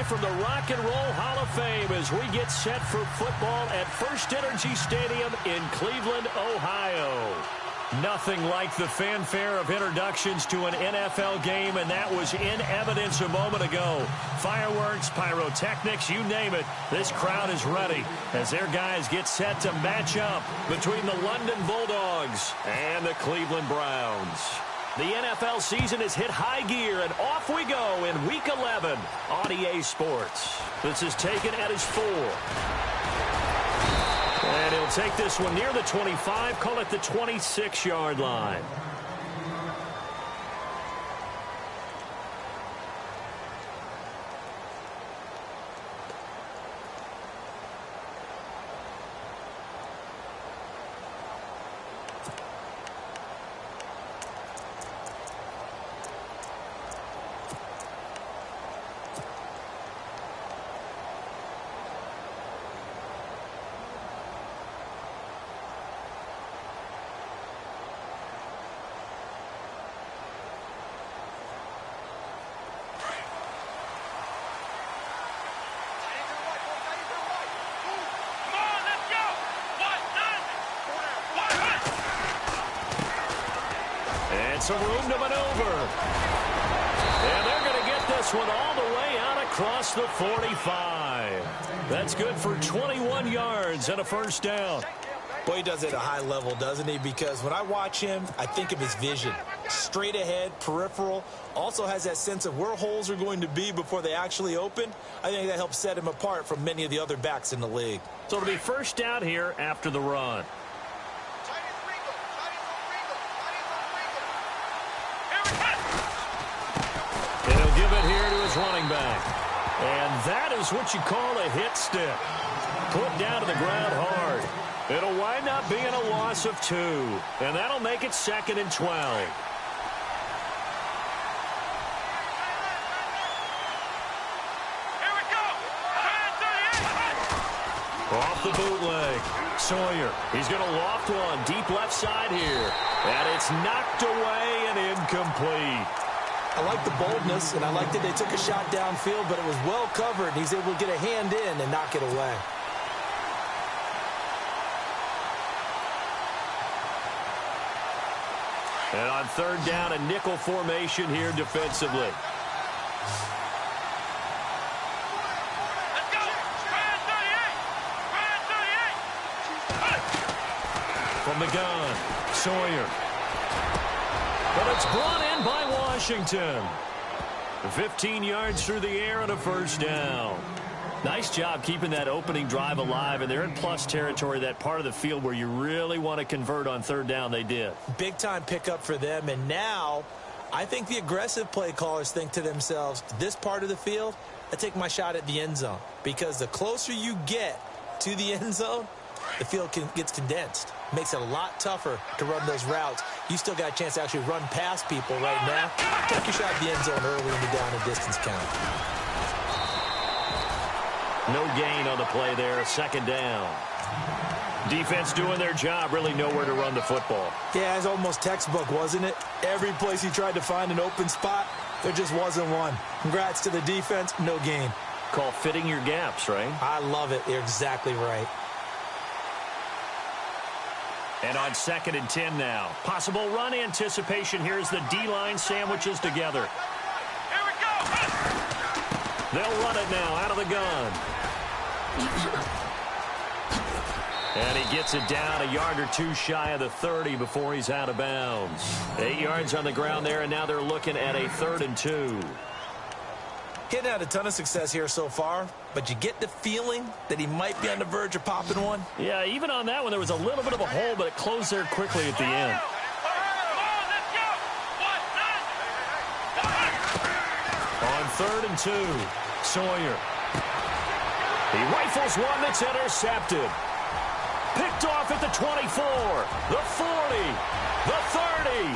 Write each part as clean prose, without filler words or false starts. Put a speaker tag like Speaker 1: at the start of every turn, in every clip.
Speaker 1: live from the Rock and Roll Hall of Fame as we get set for football at First Energy Stadium in Cleveland, Ohio. Nothing like the fanfare of introductions to an NFL game, and that was in evidence a moment ago. Fireworks, pyrotechnics, you name it. This crowd is ready as their guys get set to match up between the London Bulldogs and the Cleveland Browns. The NFL season has hit high gear, and off we go in Week 11 on EA Sports. This is taken at his 4. And he'll take this one near the 25, call it the 26-yard line. Some room to maneuver. And they're going to get this one all the way out across the 45. That's good for 21 yards and a first down.
Speaker 2: Boy, he does it at a high level, doesn't he? Because when I watch him, I think of his vision. Straight ahead, peripheral. Also has that sense of where holes are going to be before they actually open. I think that helps set him apart from many of the other backs in the league.
Speaker 1: So it'll be first down here after the run. Running back. And that is what you call a hit stick. Put down to the ground hard. It'll wind up being a loss of 2. And that'll make it 2nd and 12.
Speaker 3: Here we go.
Speaker 1: Off the bootleg. Sawyer. He's going to loft one deep left side here. And it's knocked away and incomplete.
Speaker 2: I like the boldness, and I like that they took a shot downfield, but it was well covered, and he's able to get a hand in and knock it away.
Speaker 1: And on third down, a nickel formation here defensively.
Speaker 3: Let's go. Brand 38.
Speaker 1: From the gun, Sawyer. But it's brought in by Washington. 15 yards through the air and a first down. Nice job keeping that opening drive alive, and they're in plus territory, that part of the field where you really want to convert on third down. They did.
Speaker 2: Big-time pickup for them, and now I think the aggressive play callers think to themselves, this part of the field, I take my shot at the end zone, because the closer you get to the end zone, the field gets condensed. Makes it a lot tougher to run those routes. You still got a chance to actually run past people right now. Take your shot at the end zone early in the down and distance count.
Speaker 1: No gain on the play there. Second down. Defense doing their job. Really nowhere to run the football.
Speaker 2: Yeah, it's almost textbook, wasn't it? Every place he tried to find an open spot, there just wasn't one. Congrats to the defense. No gain.
Speaker 1: Call fitting your gaps, right?
Speaker 2: I love it. You're exactly right.
Speaker 1: And on 2nd and 10 now. Possible run anticipation. Here's the D-line sandwiches together.
Speaker 3: Here we go.
Speaker 1: They'll run it now out of the gun. And he gets it down a yard or 2 shy of the 30 before he's out of bounds. 8 yards on the ground there, and now they're looking at a 3rd and 2.
Speaker 2: Hitting had a ton of success here so far, but you get the feeling that he might be on the verge of popping one.
Speaker 1: Yeah, even on that one, there was a little bit of a hole, but it closed there quickly at the end. On 3rd and 2, Sawyer. He rifles one that's intercepted. Picked off at the 24, the 40, the 30,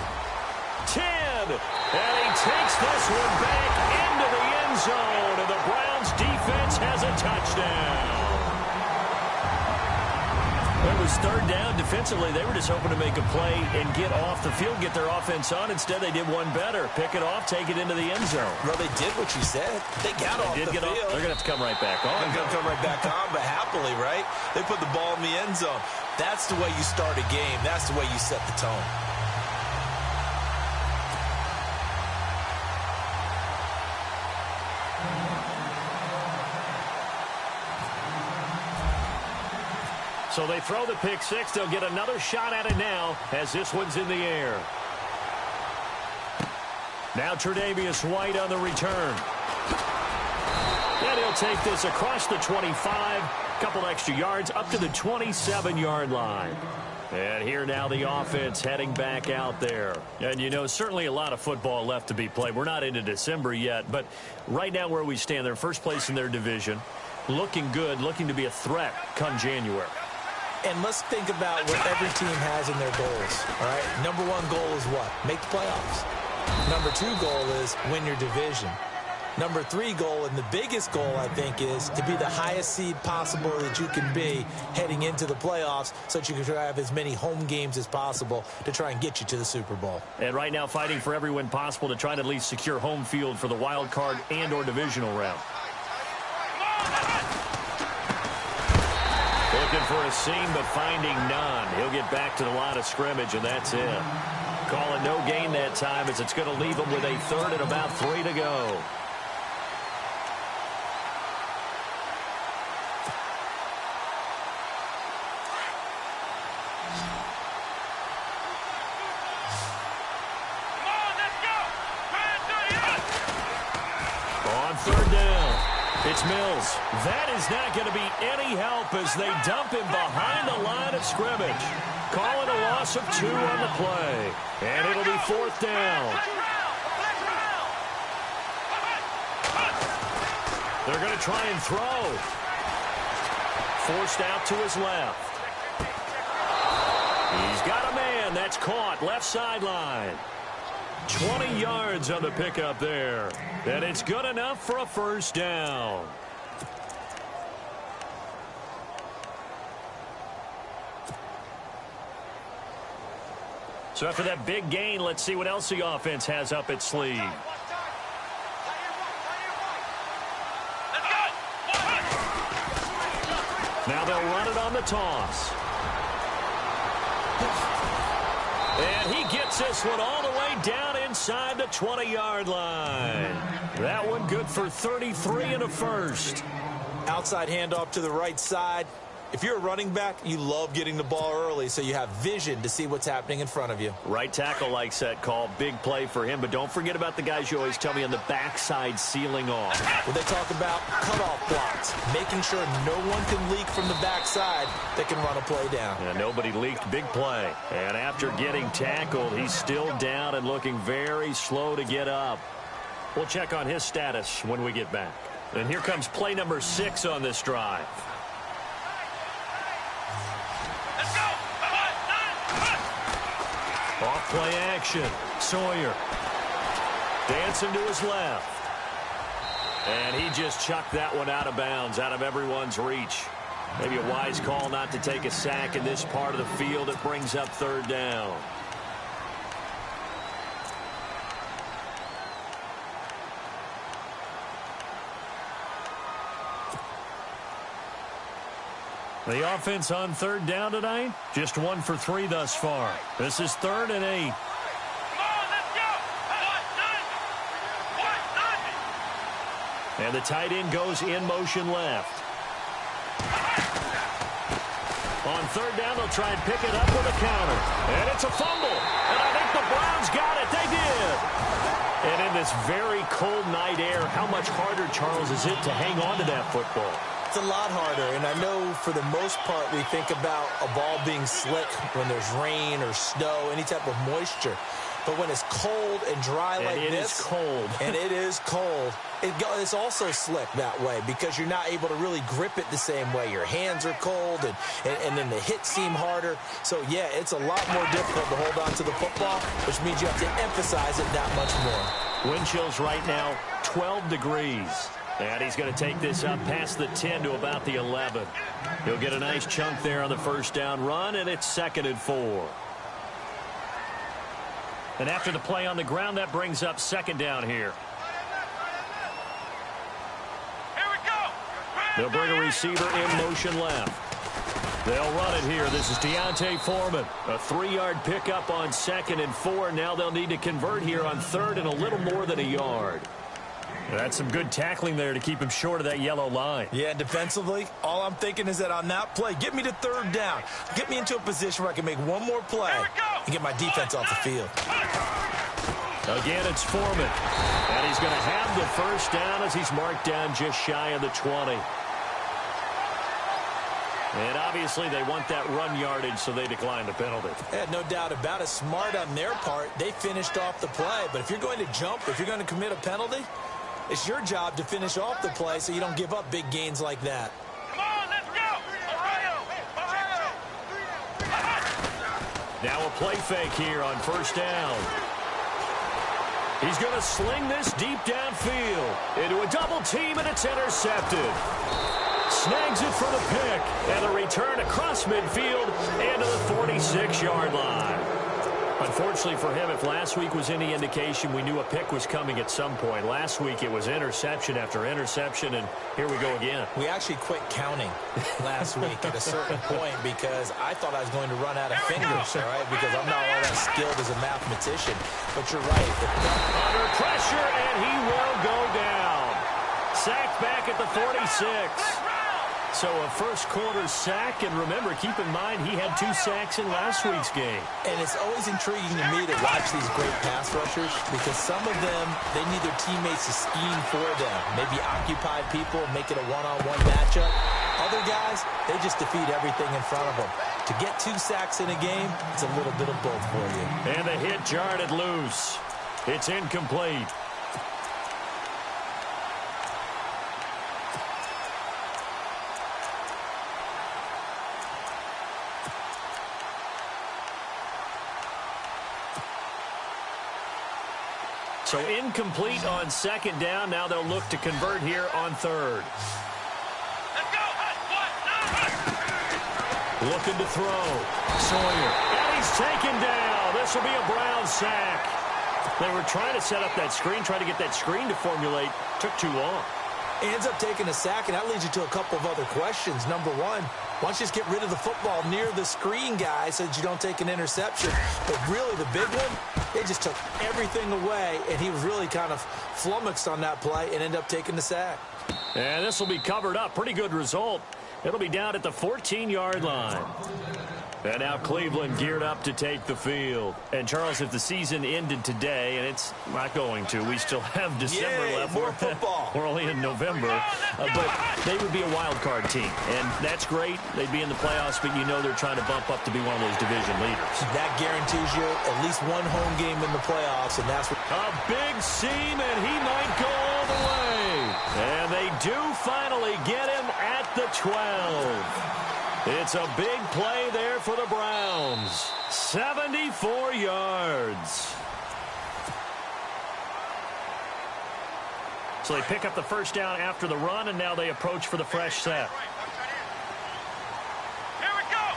Speaker 1: 10. And he takes this one back into the end zone, and the Browns defense has a touchdown. It was third down. Defensively, they were just hoping to make a play and get off the field, get their offense on. Instead, they did one better. Pick it off, take it into the end zone.
Speaker 2: Well, they did what you said. They got off the field.
Speaker 1: They're going to have to come right back on.
Speaker 2: They're going to come right back on, but happily, right? They put the ball in the end zone. That's the way you start a game. That's the way you set the tone.
Speaker 1: So they throw the pick six. They'll get another shot at it now as this one's in the air. Now Tre'Davious White on the return. And he'll take this across the 25. Couple extra yards up to the 27-yard line. And here now the offense heading back out there. And, you know, certainly a lot of football left to be played. We're not into December yet, but right now where we stand, they're first place in their division. Looking good, looking to be a threat come January.
Speaker 2: And let's think about what every team has in their goals, all right? Number one goal is what? Make the playoffs. Number two goal is win your division. Number three goal, and the biggest goal, I think, is to be the highest seed possible that you can be heading into the playoffs so that you can try to have as many home games as possible to try and get you to the Super Bowl.
Speaker 1: And right now fighting for every win possible to try to at least secure home field for the wild card and or divisional round. Looking for a seam, but finding none. He'll get back to the line of scrimmage, and that's it. Calling no gain that time as it's going to leave him with a third and about 3 to go. On third down. It's Mills. That is not going to be any help as they dump him behind the line of scrimmage. Calling a loss of 2 on the play. And it'll be fourth down. They're going to try and throw. Forced out to his left. He's got a man. That's caught. Left sideline. 20 yards on the pickup there. And it's good enough for a first down. So after that big gain, let's see what else the offense has up its sleeve. Now they'll run it on the toss. And he gets this one all the way down inside the 20-yard line. That one good for 33 and a first.
Speaker 2: Outside handoff to the right side. If you're a running back, you love getting the ball early so you have vision to see what's happening in front of you.
Speaker 1: Right tackle likes that call. Big play for him. But don't forget about the guys you always tell me on the backside sealing off.
Speaker 2: When they talk about cutoff blocks, making sure no one can leak from the backside that can run a play down.
Speaker 1: And nobody leaked. Big play. And after getting tackled, he's still down and looking very slow to get up. We'll check on his status when we get back. And here comes play number 6 on this drive. Off play action. Sawyer. Dancing to his left. And he just chucked that one out of bounds, out of everyone's reach. Maybe a wise call not to take a sack in this part of the field. It brings up third down. The offense on third down tonight, just 1 for 3 thus far. This is 3rd and 8. And the tight end goes in motion left. On third down, they'll try and pick it up with a counter. And it's a fumble. And I think the Browns got it. They did. And in this very cold night air, how much harder, Charles, is it to hang on to that football?
Speaker 2: It's a lot harder, and I know for the most part we think about a ball being slick when there's rain or snow, any type of moisture. But when it's cold and dry like this,
Speaker 1: it is cold.
Speaker 2: And it is cold, it's also slick that way because you're not able to really grip it the same way. Your hands are cold, and then the hits seem harder. So, yeah, it's a lot more difficult to hold on to the football, which means you have to emphasize it that much more.
Speaker 1: Wind chills right now, 12 degrees. And he's going to take this up past the 10 to about the 11. He'll get a nice chunk there on the first down run, and it's 2nd and 4. And after the play on the ground, that brings up 2nd down here.
Speaker 3: Here we go.
Speaker 1: They'll bring a receiver in motion left. They'll run it here. This is Deontay Foreman. A 3-yard pickup on 2nd and 4. Now they'll need to convert here on 3rd and a little more than a yard. That's some good tackling there to keep him short of that yellow line.
Speaker 2: Yeah, defensively, all I'm thinking is that on that play, get me to 3rd down. Get me into a position where I can make one more play and get my defense off the field.
Speaker 1: Again, it's Foreman. And he's going to have the first down as he's marked down just shy of the 20. And obviously they want that run yardage, so they decline the penalty.
Speaker 2: Yeah, no doubt about it. Smart on their part. They finished off the play. But if you're going to jump, if you're going to commit a penalty, it's your job to finish off the play so you don't give up big gains like that.
Speaker 3: Come on, let's go.
Speaker 1: Now a play fake here on first down. He's going to sling this deep downfield into a double team, and it's intercepted. Snags it for the pick, and the return across midfield and to the 46-yard line. Unfortunately for him, if last week was any indication, we knew a pick was coming at some point. Last week it was interception after interception, and here we go again.
Speaker 2: We actually quit counting last week at a certain point because I thought I was going to run out of fingers, all right, because I'm not all that skilled as a mathematician. But you're right.
Speaker 1: Under pressure, and he will go down. Sacked back at the 46. So a first-quarter sack, and remember, keep in mind, he had 2 sacks in last week's game.
Speaker 2: And it's always intriguing to me to watch these great pass rushers because some of them, they need their teammates to scheme for them. Maybe occupy people and make it a one-on-one matchup. Other guys, they just defeat everything in front of them. To get 2 sacks in a game, it's a little bit of both for you.
Speaker 1: And the hit jarred it loose. It's incomplete. So incomplete on 2nd down. Now they'll look to convert here on 3rd.
Speaker 3: Let's go.
Speaker 1: Looking to throw. Sawyer. And he's taken down. This will be a Brown sack. They were trying to set up that screen, trying to get that screen to formulate. Took too long.
Speaker 2: He ends up taking a sack, and that leads you to a couple of other questions. Number one, why don't you just get rid of the football near the screen guy so that you don't take an interception? But really, the big one, they just took everything away, and he was really kind of flummoxed on that play and ended up taking the sack.
Speaker 1: And this will be covered up. Pretty good result. It'll be down at the 14-yard line. And now Cleveland geared up to take the field. And, Charles, if the season ended today, and it's not going to, we still have December left.
Speaker 2: More football.
Speaker 1: We're only in November. But they would be a wild card team. And that's great. They'd be in the playoffs, but you know they're trying to bump up to be one of those division leaders.
Speaker 2: That guarantees you at least one home game in the playoffs, and that's what...
Speaker 1: A big seam, and he might go all the way. And they do finally get him at the 12. It's a big play there for the Browns. 74 yards. So they pick up the first down after the run, and now they approach for the fresh set.
Speaker 3: Here we go.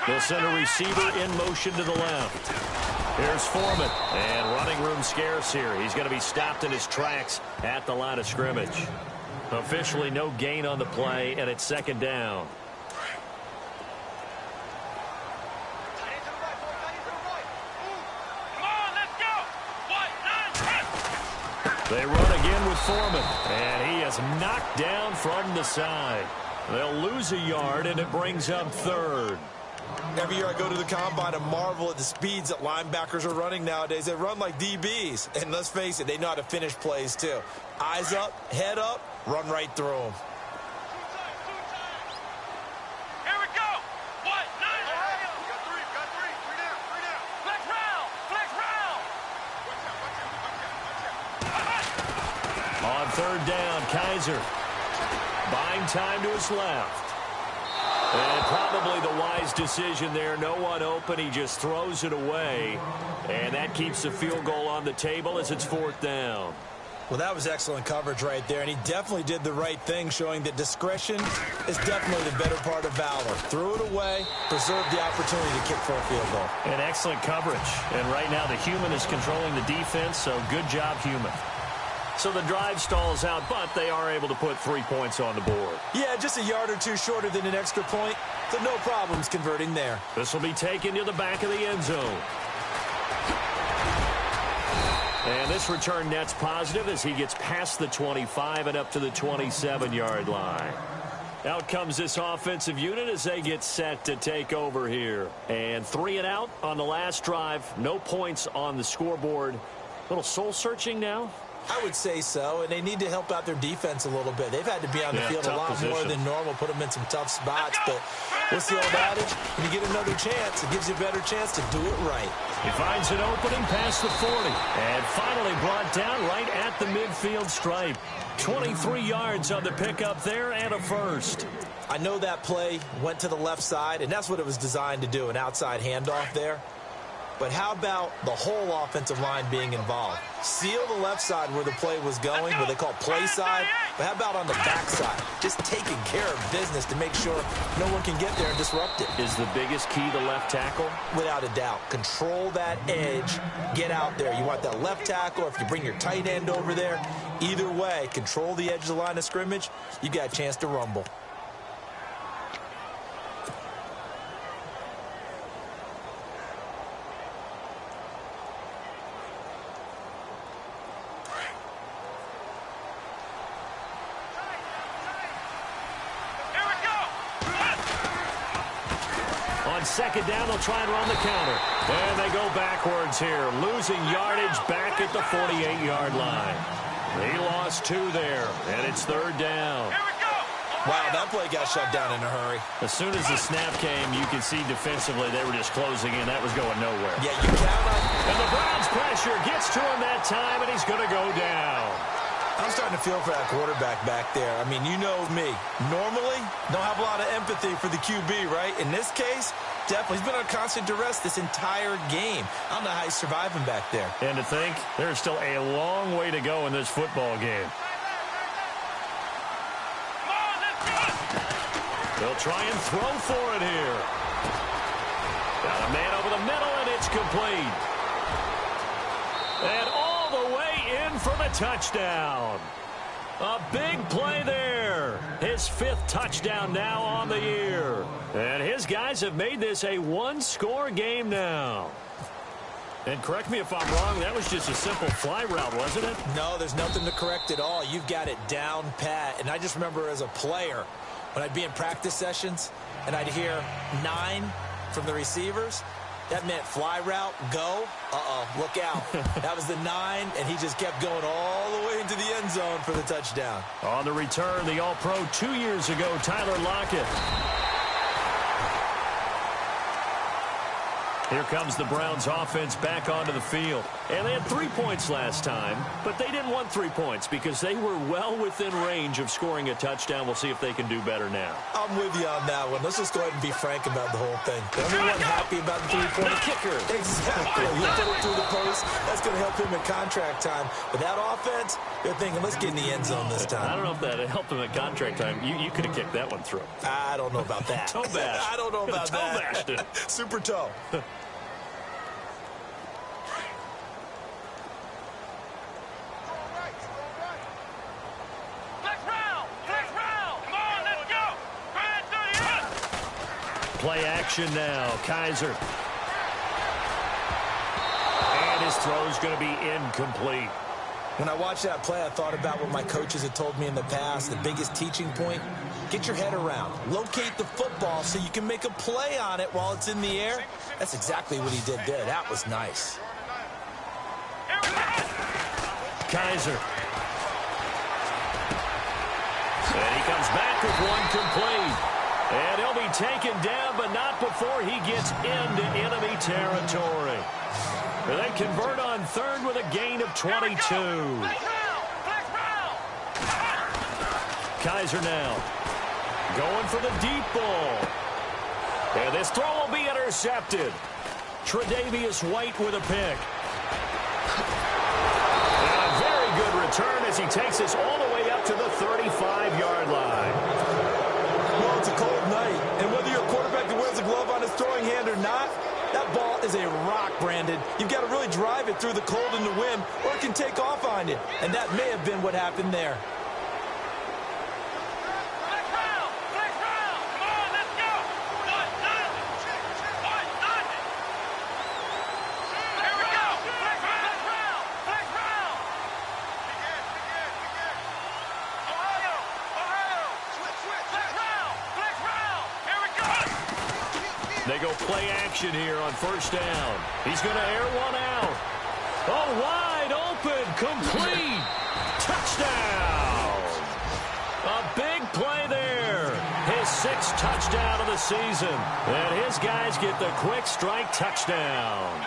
Speaker 1: They'll send a receiver in motion to the left. Here's Foreman, and running room scarce here. He's going to be stopped in his tracks at the line of scrimmage. Officially no gain on the play, and it's 2nd down. They run again with Foreman, and he is knocked down from the side. They'll lose a yard, and it brings up 3rd.
Speaker 2: Every year I go to the combine and marvel at the speeds that linebackers are running nowadays. They run like DBs, and let's face it, they know how to finish plays too. Eyes up, head up, run right through them.
Speaker 3: Here we go. What? Nine. Got three down. Flex round.
Speaker 1: On 3rd down, Kaiser buying time to his left. And probably the wise decision there. No one open. He just throws it away. And that keeps the field goal on the table as it's 4th down.
Speaker 2: Well, that was excellent coverage right there, and he definitely did the right thing, showing that discretion is definitely the better part of valor. Threw it away, preserved the opportunity to kick for a field goal.
Speaker 1: And excellent coverage. And right now the human is controlling the defense, so good job, human. So the drive stalls out, but they are able to put 3 points on the board.
Speaker 2: Yeah, just a yard or two shorter than an extra point, so no problems converting there.
Speaker 1: This will be taken to the back of the end zone. And this return net's positive as he gets past the 25 and up to the 27-yard line. Out comes this offensive unit as they get set to take over here. And 3 and out on the last drive. No points on the scoreboard. A little soul-searching now.
Speaker 2: I would say so, and they need to help out their defense a little bit. They've had to be on the field a lot more than normal, put them in some tough spots. But what's the old adage? When you get another chance, it gives you a better chance to do it right.
Speaker 1: He finds an opening past the 40, and finally brought down right at the midfield stripe. 23 yards on the pickup there and a first.
Speaker 2: I know that play went to the left side, and that's what it was designed to do, an outside handoff there. But how about the whole offensive line being involved? Seal the left side where the play was going, what they call play side. But how about on the back side? Just taking care of business to make sure no one can get there and disrupt it.
Speaker 1: Is the biggest key the left tackle?
Speaker 2: Without a doubt. Control that edge. Get out there. You want that left tackle. If you bring your tight end over there, either way, control the edge of the line of scrimmage. You got a chance to rumble.
Speaker 1: Second down, they'll try and run the counter. And they go backwards here, losing yardage back at the 48-yard line. He lost 2 there, and it's third down.
Speaker 2: Wow, that play got shut down in a hurry.
Speaker 1: As soon as the snap came, you could see defensively they were just closing in. That was going nowhere.
Speaker 2: Yeah, you count on.
Speaker 1: And the Browns' pressure gets to him that time, and he's going to go down.
Speaker 2: I'm starting to feel for that quarterback back there. I mean, you know me. Normally, don't have a lot of empathy for the QB, right? In this case, definitely. He's been on constant duress this entire game. I don't know how he's surviving back there.
Speaker 1: And to think, there's still a long way to go in this football game. They'll try and throw for it here. Got a man over the middle, and it's complete. And all the way in for the touchdown. A big play there. His 5th touchdown now on the year. And his guys have made this a one-score game now. And correct me if I'm wrong, that was just a simple fly route, wasn't it?
Speaker 2: No, there's nothing to correct at all. You've got it down pat. And I just remember as a player, when I'd be in practice sessions and I'd hear 9 from the receivers, that meant fly route, go. Look out. That was the 9, and he just kept going all the way into the end zone for the touchdown.
Speaker 1: On the return, the All-Pro 2 years ago, Tyler Lockett. Here comes the Browns offense back onto the field. And they had 3 points last time, but they didn't want 3 points because they were well within range of scoring a touchdown. We'll see if they can do better now.
Speaker 2: I'm with you on that one. Let's just go ahead and be frank about the whole thing. Everyone happy about the 3-point
Speaker 1: kicker.
Speaker 2: Exactly. You put it through the post. That's going to help him in contract time. But that offense, they're thinking, let's get in the end zone this time.
Speaker 1: I don't know if that helped him at contract time. You could have kicked that one through.
Speaker 2: I don't know about that.
Speaker 1: Toe bash.
Speaker 2: I don't know about
Speaker 1: toe
Speaker 2: that.
Speaker 1: Bashed it.
Speaker 2: Super toe.
Speaker 1: Play action now. Kaiser. And his throw's going to be incomplete.
Speaker 2: When I watched that play, I thought about what my coaches had told me in the past. The biggest teaching point, get your head around. Locate the football so you can make a play on it while it's in the air. That's exactly what he did there. That was nice.
Speaker 1: Kaiser. And he comes back with one complete. And he'll be taken down, but not before he gets into enemy territory. They convert on 3rd with a gain of 22. Kaiser now going for the deep ball. And this throw will be intercepted. Tre'Davious White with a pick. And a very good return as he takes us all the way up to the 35-yard line.
Speaker 2: Well, it's a cold night, and whether you're a quarterback that wears a glove on his throwing hand or not, that ball is a rock, Brandon. You've got to really drive it through the cold and the wind, or it can take off on you. And that may have been what happened there.
Speaker 1: They go play action here on first down. He's going to air one out. Oh, wide open, complete. Touchdown. A big play there. His 6th touchdown of the season. And his guys get the quick strike touchdown.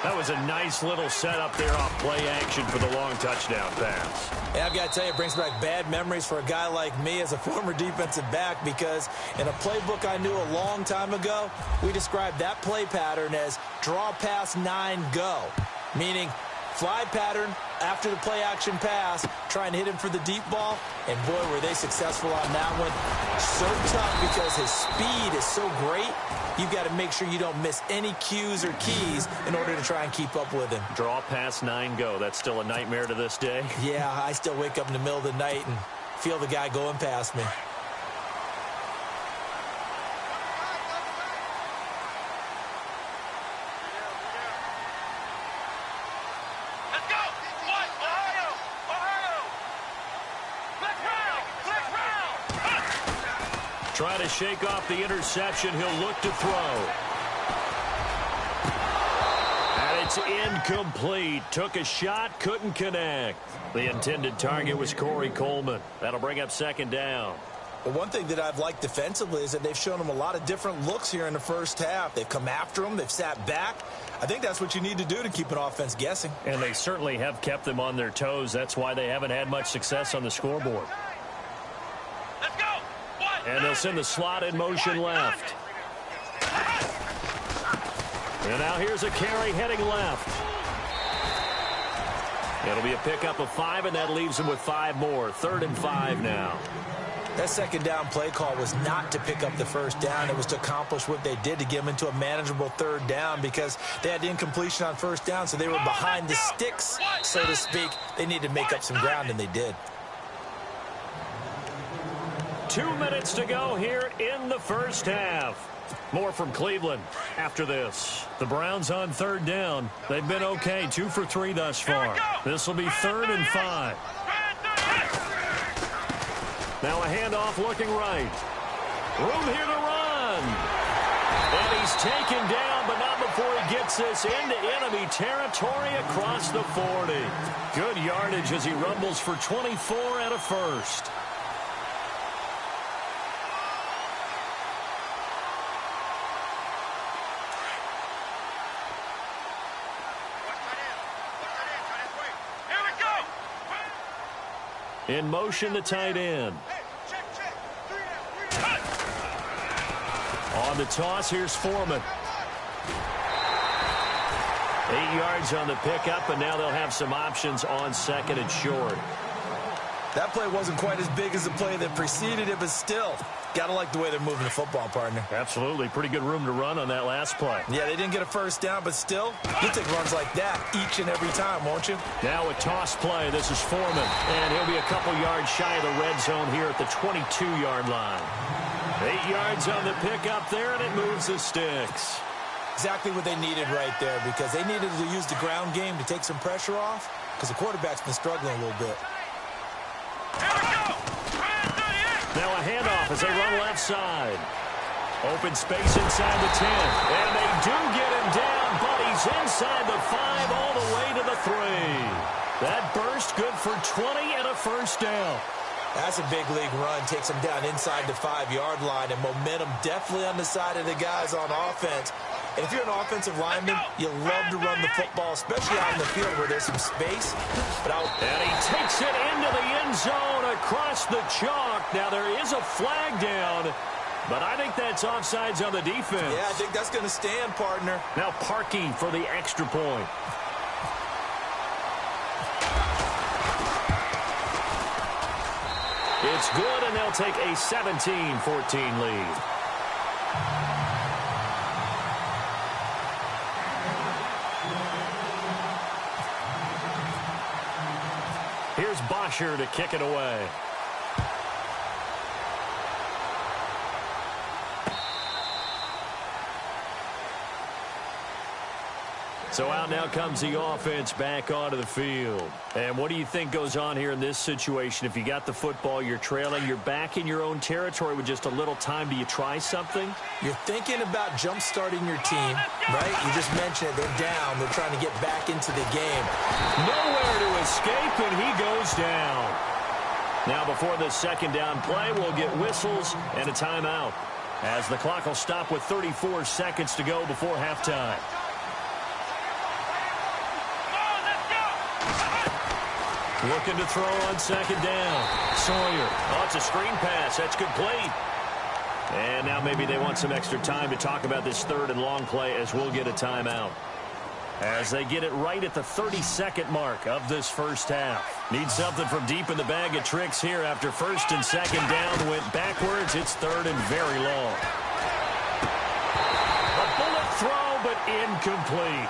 Speaker 1: That was a nice little setup there off play action for the long touchdown pass.
Speaker 2: Yeah, I've got to tell you, it brings back bad memories for a guy like me as a former defensive back, because in a playbook I knew a long time ago, we described that play pattern as draw pass 9 go, meaning fly pattern after the play action pass, try and hit him for the deep ball, and boy, were they successful on that one. So tough because his speed is so great, you've got to make sure you don't miss any cues or keys in order to try and keep up with him.
Speaker 1: Draw pass 9 go. That's still a nightmare to this day.
Speaker 2: Yeah, I still wake up in the middle of the night and feel the guy going past me.
Speaker 1: Trying to shake off the interception. He'll look to throw. And it's incomplete. Took a shot, couldn't connect. The intended target was Corey Coleman. That'll bring up second down.
Speaker 2: Well, one thing that I've liked defensively is that they've shown him a lot of different looks here in the first half. They've come after him. They've sat back. I think that's what you need to do to keep an offense guessing.
Speaker 1: And they certainly have kept them on their toes. That's why they haven't had much success on the scoreboard. And they'll send the slot in motion left. And now here's a carry heading left. It'll be a pickup of 5, and that leaves them with 5 more. 3rd and 5 now.
Speaker 2: That second down play call was not to pick up the first down. It was to accomplish what they did to get them into a manageable 3rd down, because they had incompletion on first down, so they were behind the sticks, so to speak. They needed to make up some ground, and they did.
Speaker 1: 2 minutes to go here in the first half. More from Cleveland after this. The Browns on 3rd down. They've been okay, 2 for 3 thus far. This will be 3rd and 5. Now a handoff looking right. Room here to run. And he's taken down, but not before he gets this into enemy territory across the 40. Good yardage as he rumbles for 24 and a first. In motion, the tight end. On the toss, here's Foreman. 8 yards on the pickup, and now they'll have some options on 2nd and short.
Speaker 2: That play wasn't quite as big as the play that preceded it, but still, got to like the way they're moving the football, partner.
Speaker 1: Absolutely. Pretty good room to run on that last play.
Speaker 2: Yeah, they didn't get a first down, but still, you'll take runs like that each and every time, won't you?
Speaker 1: Now a toss play. This is Foreman, and he'll be a couple yards shy of the red zone here at the 22-yard line. 8 yards on the pickup there, and it moves the sticks.
Speaker 2: Exactly what they needed right there, because they needed to use the ground game to take some pressure off, because the quarterback's been struggling a little bit.
Speaker 1: Now a handoff as they run left side. Open space inside the 10. And they do get him down, but he's inside the 5 all the way to the 3. That burst good for 20 and a first down.
Speaker 2: That's a big league run. Takes him down inside the 5-yard line, and momentum definitely on the side of the guys on offense. And if you're an offensive lineman, you love to run the football, especially out in the field where there's some space.
Speaker 1: And he takes it into the end zone across the chalk. Now there is a flag down, but I think that's offsides on the defense.
Speaker 2: Yeah, I think that's going to stand, partner.
Speaker 1: Now Parkey for the extra point. It's good, and they'll take a 17-14 lead. Here's Bosher to kick it away. So out now comes the offense back onto the field. And what do you think goes on here in this situation? If you got the football, you're trailing, you're back in your own territory with just a little time. Do you try something?
Speaker 2: You're thinking about jump-starting your team, right? You just mentioned it. They're down. They're trying to get back into the game.
Speaker 1: Nowhere to escape, and he goes down. Now before the second down play, we'll get whistles and a timeout, as the clock will stop with 34 seconds to go before halftime. Looking to throw on second down. Sawyer. Oh, it's a screen pass. That's complete. And now maybe they want some extra time to talk about this third and long play, as we'll get a timeout. As they get it right at the 30-second mark of this first half. Need something from deep in the bag of tricks here after first and second down went backwards. It's third and very long. A bullet throw, but incomplete.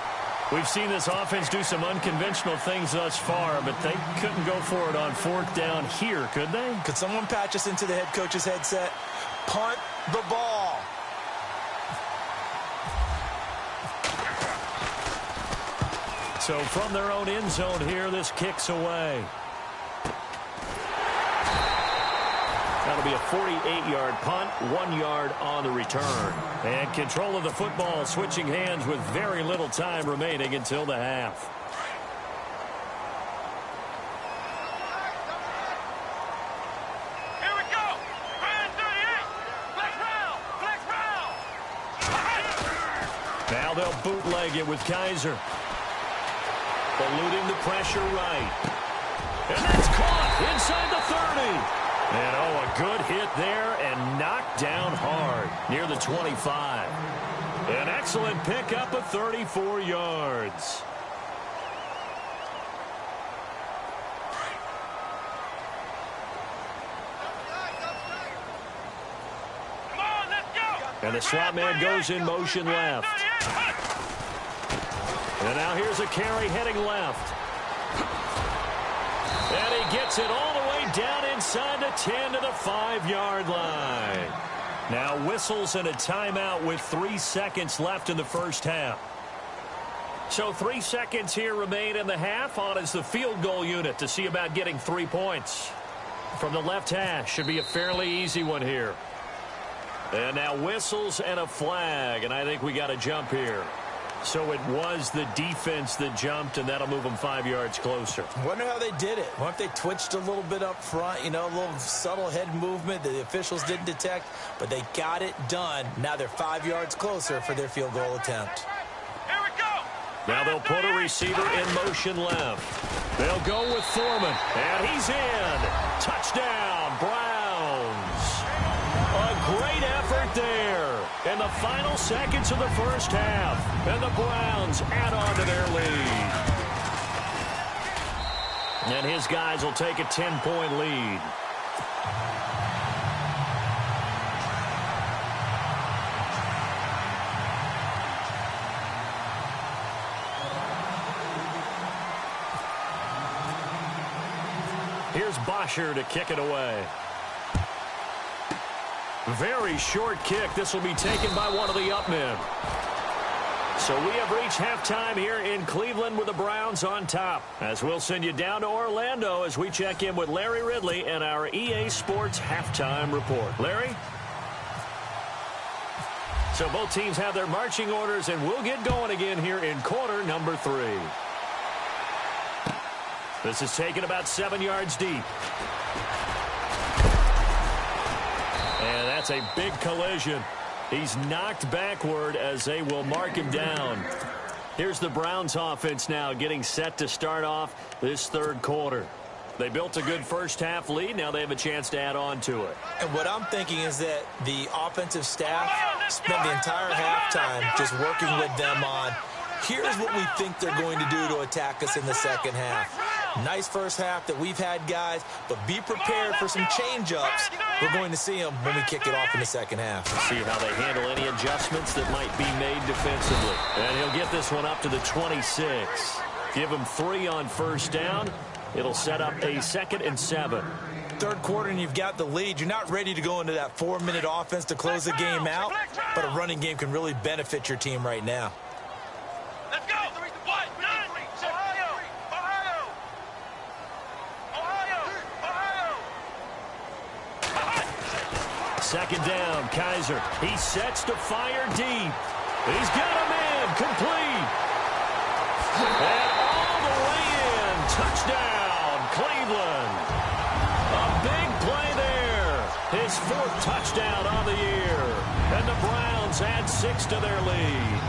Speaker 1: We've seen this offense do some unconventional things thus far, but they couldn't go for it on fourth down here, could they?
Speaker 2: Could someone patch us into the head coach's headset? Punt the ball.
Speaker 1: So from their own end zone here, this kicks away. That'll be a 48-yard punt, 1 yard on the return. And control of the football, switching hands with very little time remaining until the half.
Speaker 3: Here we go. Ryan 38. Flex round.
Speaker 1: Now they'll bootleg it with Kaiser. Eluding the pressure right. And that's caught inside the 30. And, oh, a good hit there and knocked down hard near the 25. An excellent pickup of 34 yards.
Speaker 3: Come on, let's go.
Speaker 1: And the slot man goes in motion left. And now here's a carry heading left. And he gets it all the way down inside the 10 to the 5-yard line. Now whistles and a timeout with 3 seconds left in the first half. So 3 seconds here remain in the half. On is the field goal unit to see about getting 3 points. From the left hash, should be a fairly easy one here. And now whistles and a flag, and I think we got a jump here. So it was the defense that jumped, and that'll move them 5 yards closer.
Speaker 2: Wonder how they did it. Wonder if they twitched a little bit up front, you know, a little subtle head movement that the officials didn't detect, but they got it done. Now they're 5 yards closer for their field goal attempt.
Speaker 3: Here we go.
Speaker 1: Now they'll put a receiver in motion left. They'll go with Foreman, and he's in. Touchdown, Browns. A great effort there. In the final seconds of the first half, and the Browns add on to their lead. And his guys will take a 10-point lead. Here's Bosher to kick it away. Very short kick. This will be taken by one of the up men. So we have reached halftime here in Cleveland with the Browns on top. As we'll send you down to Orlando as we check in with Larry Ridley and our EA Sports halftime report. Larry? So both teams have their marching orders, and we'll get going again here in quarter number 3. This is taken about 7 yards deep. And that's a big collision. He's knocked backward as they will mark him down. Here's the Browns offense now getting set to start off this third quarter. They built a good first half lead. Now they have a chance to add on to it.
Speaker 2: And what I'm thinking is that the offensive staff spent the entire halftime just working with them on, here's what we think they're going to do to attack us in the second half. Nice first half that we've had, guys, but be prepared for some change-ups. We're going to see them when we kick it off in the second half.
Speaker 1: See how they handle any adjustments that might be made defensively. And he'll get this one up to the 26. Give him 3 on first down. It'll set up a 2nd and 7.
Speaker 2: Third quarter and you've got the lead. You're not ready to go into that 4-minute offense to close the game out, but a running game can really benefit your team right now.
Speaker 3: Let's go. What? 9. Ohio.
Speaker 1: Second down, Kaiser. He sets to fire deep. He's got a man complete. And all the way in. Touchdown, Cleveland. A big play there. His 4th touchdown on the year. And the Browns add 6 to their lead.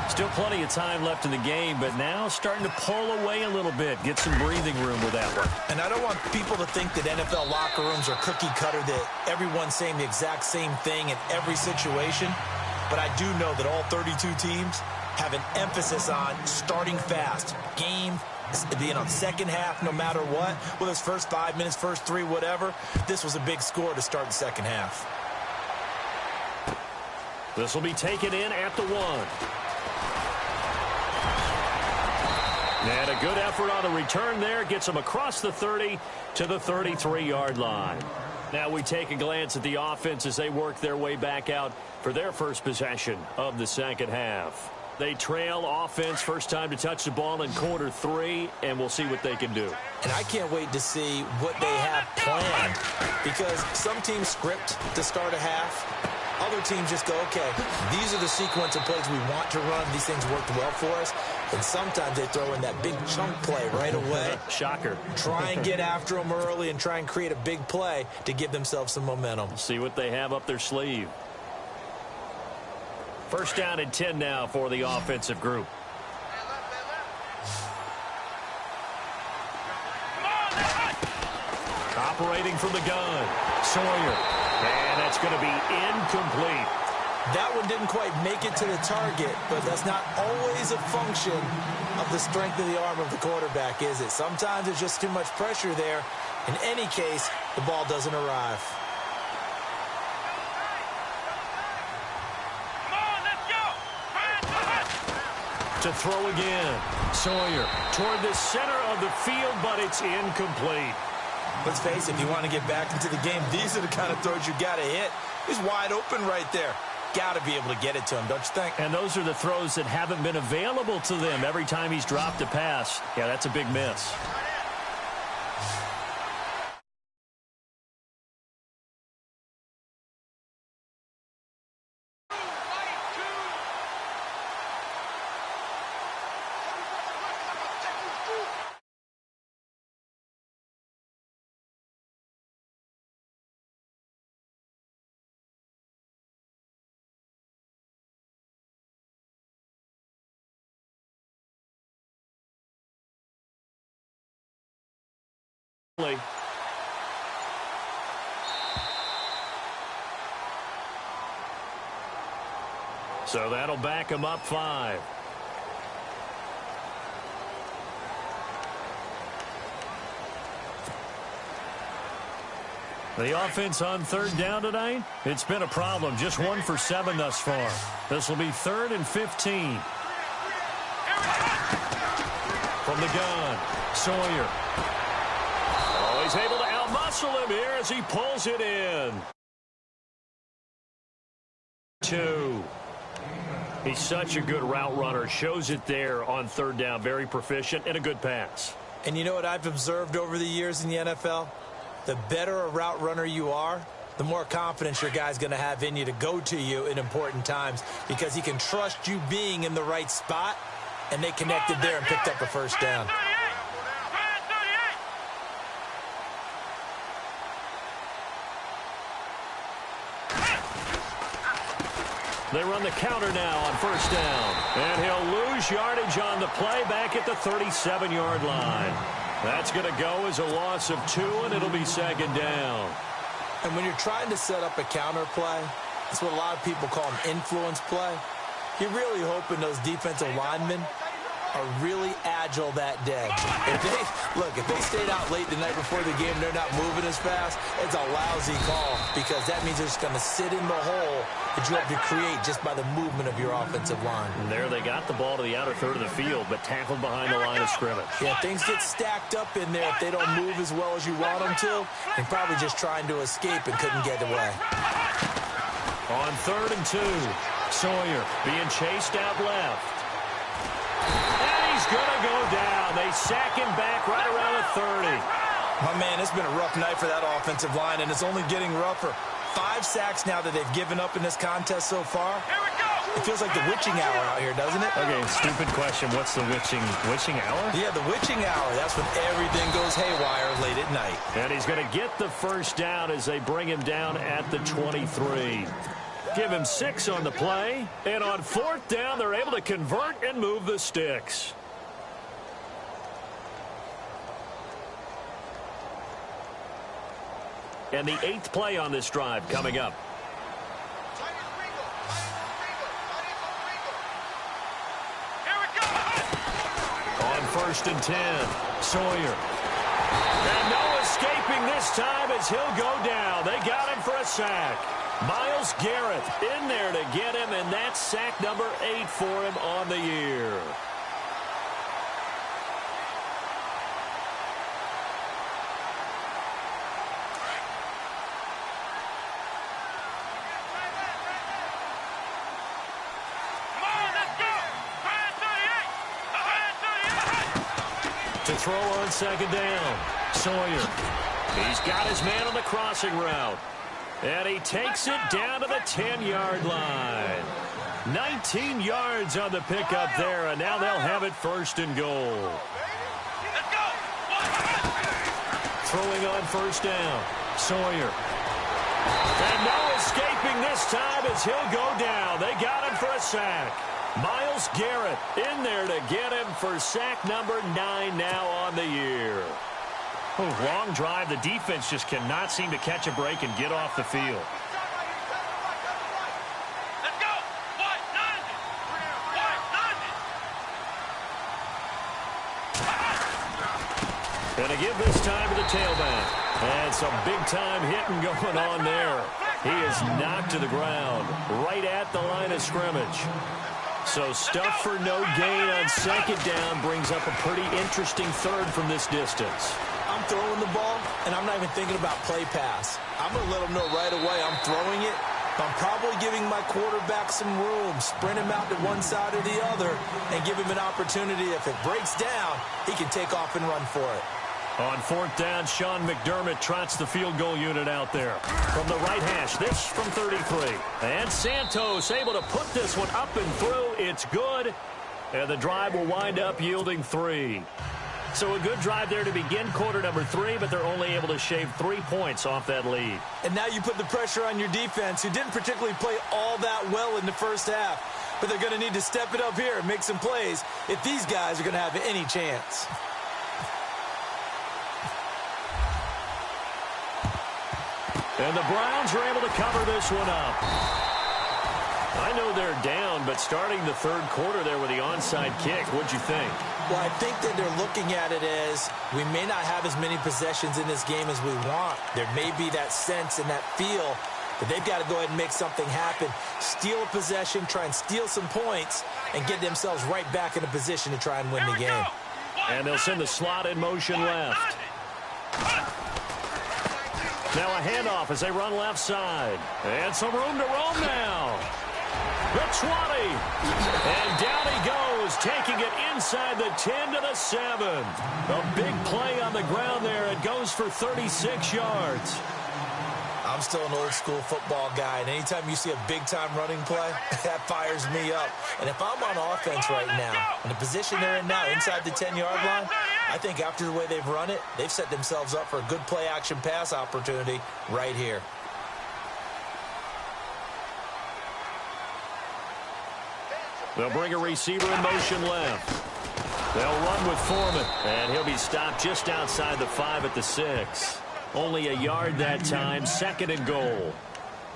Speaker 1: Still plenty of time left in the game, but now starting to pull away a little bit. Get some breathing room with that one.
Speaker 2: And I don't want people to think that NFL locker rooms are cookie cutter, that everyone's saying the exact same thing in every situation. But I do know that all 32 teams have an emphasis on starting fast. Game being on second half no matter what. Whether it's first 5 minutes, first 3, whatever. This was a big score to start the second half.
Speaker 1: This will be taken in at the 1. And a good effort on the return there. Gets them across the 30 to the 33-yard line. Now we take a glance at the offense as they work their way back out for their first possession of the second half. They trail offense, first time to touch the ball in quarter 3, and we'll see what they can do.
Speaker 2: And I can't wait to see what they have planned, because some teams script to start a half. Other teams just go, okay, these are the sequence of plays we want to run. These things worked well for us. And sometimes they throw in that big chunk play right away.
Speaker 1: Shocker.
Speaker 2: Try and get after them early and try and create a big play to give themselves some momentum.
Speaker 1: See what they have up their sleeve. First down and 10 now for the offensive group. Operating from the gun. Sawyer. And that's going to be incomplete.
Speaker 2: That one didn't quite make it to the target, but that's not always a function of the strength of the arm of the quarterback, is it? Sometimes there's just too much pressure there. In any case, the ball doesn't arrive.
Speaker 1: To throw again. Sawyer toward the center of the field, but it's incomplete.
Speaker 2: Let's face it, if you want to get back into the game, these are the kind of throws you got to hit. He's wide open right there. Got to be able to get it to him, don't you think?
Speaker 1: And those are the throws that haven't been available to them every time he's dropped a pass. Yeah, that's a big miss. So that'll back him up 5. The offense on third down tonight, it's been a problem. Just 1 for 7 thus far. This will be 3rd and 15. From the gun, Sawyer. Oh, he's able to outmuscle him here as he pulls it in. 2. He's such a good route runner. Shows it there on third down. Very proficient and a good pass.
Speaker 2: And you know what I've observed over the years in the NFL? The better a route runner you are, the more confidence your guy's going to have in you to go to you in important times, because he can trust you being in the right spot, and they connected there and picked up a first down.
Speaker 1: They run the counter now on first down. And he'll lose yardage on the play back at the 37-yard line. That's going to go as a loss of 2, and it'll be second down.
Speaker 2: And when you're trying to set up a counter play, that's what a lot of people call an influence play. You're really hoping those defensive linemen are really agile that day. If they stayed out late the night before the game, they're not moving as fast, it's a lousy call because that means they're just going to sit in the hole that you have to create just by the movement of your offensive line.
Speaker 1: And there they got the ball to the outer third of the field, but tackled behind the line of scrimmage.
Speaker 2: Yeah, things get stacked up in there if they don't move as well as you want them to, and probably just trying to escape and couldn't get away.
Speaker 1: On 3rd and 2, Sawyer being chased out left. And he's going to go down. They sack him back right around the 30.
Speaker 4: My man, it's been a rough night for that offensive line, and it's only getting rougher. 5 sacks now that they've given up in this contest so far.
Speaker 3: Here we go.
Speaker 4: It feels like the witching hour out here, doesn't it?
Speaker 1: Okay, stupid question. What's the witching hour?
Speaker 4: Yeah, the witching hour. That's when everything goes haywire late at night.
Speaker 1: And he's going to get the first down as they bring him down at the 23. Give him 6 on the play. And on 4th down, they're able to convert and move the sticks. And the 8th play on this drive coming up.
Speaker 3: Here we go.
Speaker 1: On 1st and 10, Sawyer. And no escaping this time as he'll go down. They got him for a sack. Myles Garrett in there to get him, and that's sack number 8 for him on the year.
Speaker 3: Come on, let's go. 38.
Speaker 1: To throw on 2nd down, Sawyer. He's got his man on the crossing route. And he takes it down to the 10-yard line. 19 yards on the pickup there, and now they'll have it 1st and goal.
Speaker 3: Let's go.
Speaker 1: Throwing on 1st down, Sawyer. And no escaping this time as he'll go down. They got him for a sack. Myles Garrett in there to get him for sack number 9 now on the year. Long drive. The defense just cannot seem to catch a break and get off the field.
Speaker 3: Let's go. What?
Speaker 1: And to give this time to the tailback. And some big-time hitting going on there. He is knocked to the ground right at the line of scrimmage. So stuff for no gain on 2nd down brings up a pretty interesting 3rd from this distance.
Speaker 2: I'm throwing the ball, and I'm not even thinking about play pass. I'm going to let them know right away I'm throwing it. I'm probably giving my quarterback some room, sprint him out to one side or the other, and give him an opportunity. If it breaks down, he can take off and run for it.
Speaker 1: On 4th down, Sean McDermott trots the field goal unit out there. From the right hash, this from 33. And Santos able to put this one up and through. It's good. And the drive will wind up yielding 3. So a good drive there to begin quarter number 3, but they're only able to shave 3 points off that lead.
Speaker 2: And now you put the pressure on your defense, who didn't particularly play all that well in the first half. But they're going to need to step it up here and make some plays if these guys are going to have any chance.
Speaker 1: And the Browns are able to cover this one up. I know they're down, but starting the 3rd quarter there with the onside kick, what'd you think?
Speaker 2: Well, I think that they're looking at it as we may not have as many possessions in this game as we want. There may be that sense and that feel that they've got to go ahead and make something happen, steal a possession, try and steal some points, and get themselves right back in a position to try and win the game.
Speaker 1: And they'll send the slot in motion left. Now a handoff as they run left side. And some room to roam now. The 20. And down he goes, taking it inside the 10 to the 7. A big play on the ground there. It goes for 36 yards.
Speaker 2: I'm still an old-school football guy, and anytime you see a big-time running play, that fires me up. And if I'm on offense right now, in the position they're in now, inside the 10-yard line, I think after the way they've run it, they've set themselves up for a good play-action pass opportunity right here.
Speaker 1: They'll bring a receiver in motion left. They'll run with Foreman, and he'll be stopped just outside the 5 at the 6. Only a yard that time, 2nd and goal.